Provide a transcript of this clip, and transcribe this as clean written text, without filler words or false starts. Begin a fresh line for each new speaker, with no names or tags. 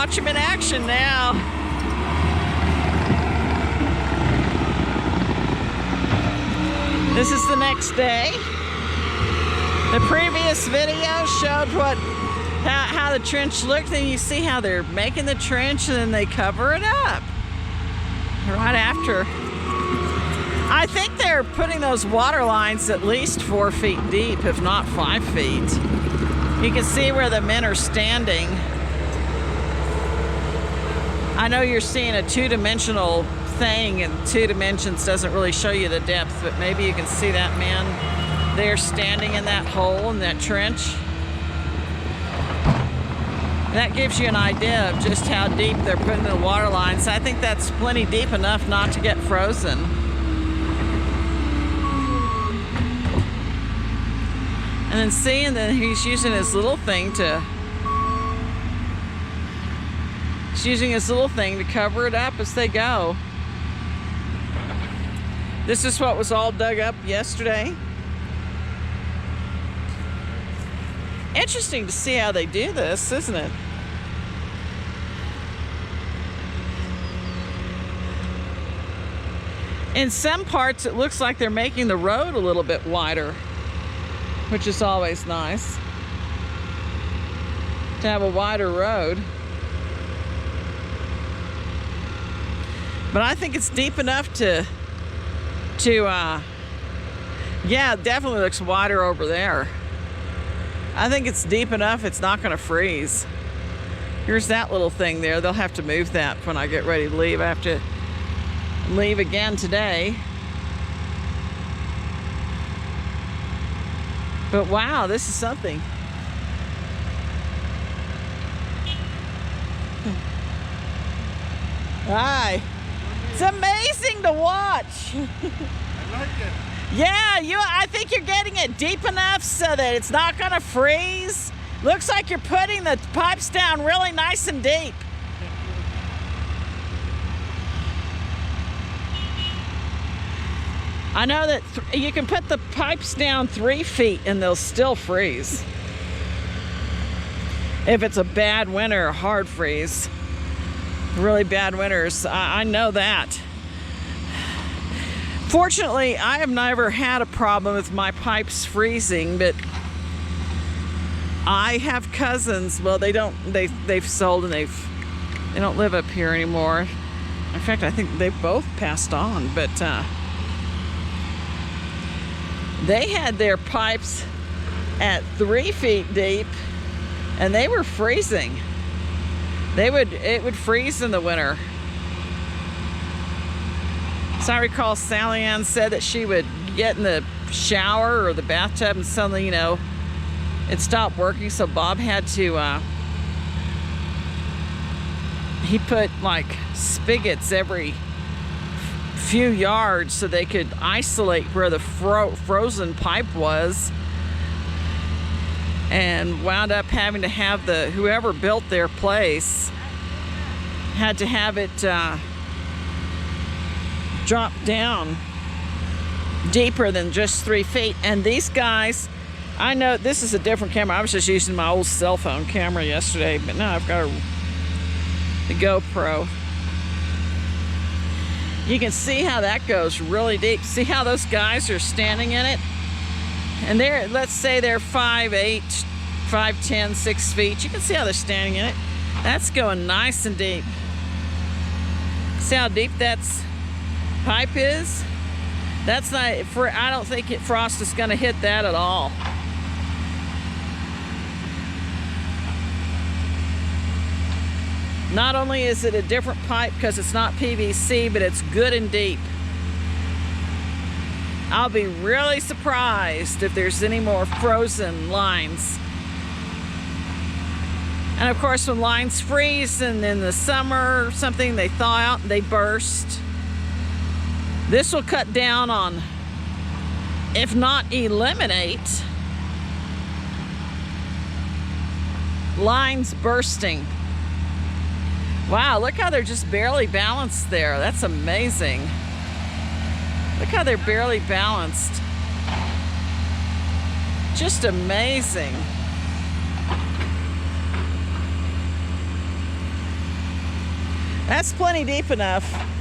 watch them in action now. This is the next day. The previous video showed how the trench looked, and you see how they're making the trench and then they cover it up right after. I think they're putting those water lines at least 4 feet deep, if not 5 feet. You can see where the men are standing. I know you're seeing a two-dimensional thing, and 2 dimensions doesn't really show you the depth, but maybe you can see that man there standing in that hole in that trench. That gives you an idea of just how deep they're putting the water lines. I think that's plenty deep enough not to get frozen. And then seeing that he's using his little thing to cover it up as they go. This is what was all dug up yesterday. Interesting to see how they do this, isn't it? In some parts, it looks like they're making the road a little bit wider, which is always nice to have a wider road. But I think it's deep enough yeah, it definitely looks wider over there. I think it's deep enough it's not going to freeze. Here's that little thing there. They'll have to move that when I get ready to leave. I have to leave again today. But wow, this is something. Hi. It's amazing to watch.
I like it.
Yeah, I think you're getting it deep enough so that it's not gonna freeze. Looks like you're putting the pipes down really nice and deep. I know that you can put the pipes down 3 feet and they'll still freeze. If it's a bad winter, a hard freeze. Really bad winters, I know that. Fortunately, I have never had a problem with my pipes freezing, but I have cousins. Well, they've sold and they don't live up here anymore. In fact, I think they've both passed on, but they had their pipes at 3 feet deep and they were freezing. It would freeze in the winter. So I recall Sally Ann said that she would get in the shower or the bathtub and suddenly, it stopped working. So Bob had to, he put like spigots every few yards so they could isolate where the frozen pipe was, and wound up having to have whoever built their place had to have it drop down deeper than just 3 feet. And these guys, I know this is a different camera. I was just using my old cell phone camera yesterday, but now I've got the GoPro. You can see how that goes really deep. See how those guys are standing in it? And let's say they're 5'8", 5'10", 6 feet. You can see how they're standing in it. That's going nice and deep. See how deep that's pipe is? That's not, I don't think frost is going to hit that at all. Not only is it a different pipe because it's not PVC, but it's good and deep. I'll be really surprised if there's any more frozen lines. And of course, when lines freeze and in the summer or something, they thaw out and they burst. This will cut down on, if not eliminate, lines bursting. Wow, look how they're just barely balanced there. That's amazing. Look how they're barely balanced. Just amazing. That's plenty deep enough.